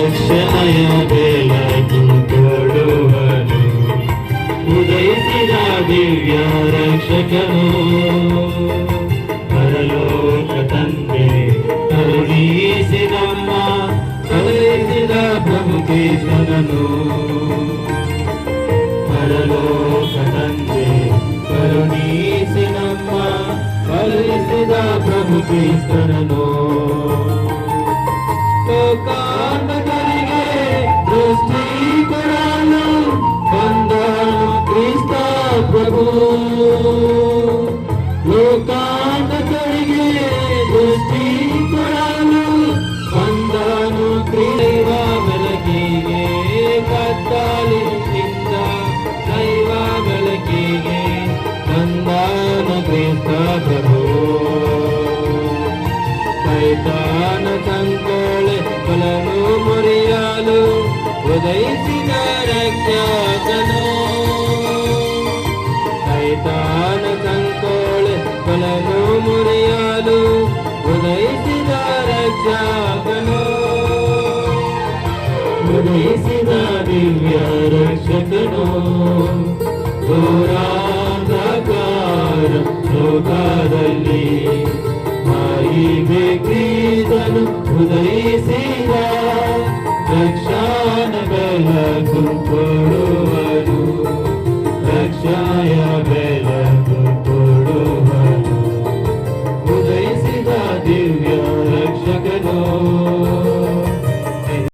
ರಕ್ಷಣೆಯ ಬೆಳಕಿಂಕೊಡುವನು, ಉದಯಿಸಿದ ದಿವ್ಯ ರಕ್ಷಕನು. ಪರಲೋಕ ತಂದೆ ಕರುಣಿಸಿ ನಮ್ಮ ಕಳುಹಿಸಿದ ಪ್ರಭು ಕ್ರಿಸ್ತನನು. ಪರಲೋಕ ತಂದೆ ಕರುಣಿಸಿ ನಮ್ಮ ಕಳುಹಿಸಿದ ಪ್ರಭು ಕ್ರಿಸ್ತನನು. ಲೋಕಾಂತಕರಿಗೆ ದೃಷ್ಟಿ ಕೊಡಲು ಬಂದನು ಕ್ರಿಸ್ತ ಪ್ರಭು. ಲೋಕಾಂತಕರಿಗೆ ದೃಷ್ಟಿ ಕೊಡಲು ಬಂದನು ಕ್ರಿಸ್ತ ಬೆಳಕಿಗೆ. ಕತ್ತಲಿನಿಂದ ದೈವ ಬೆಳಕಿಗೆ ತಂದನು ಕ್ರಿಸ್ತ ಪ್ರಭು. ಸೈತಾನ ಸಂಕೋಲೆಗಳನ್ನು ಮುರಿಯಲು ಉದಯಿಸಿದ ರಕ್ಷಕನು. ಸೈತಾನ ಸಂಕೋಲೆಗಳನ್ನು ಮುರಿಯಲು ಉದಯಿಸಿದ ರಕ್ಷಕನು. ಉದಯಿಸಿದ ದಿವ್ಯ ರಕ್ಷಕನು. ಘೋರಾಂಧಕಾರ ಲೋಕದಲ್ಲಿ ಮಾಯಿದೆ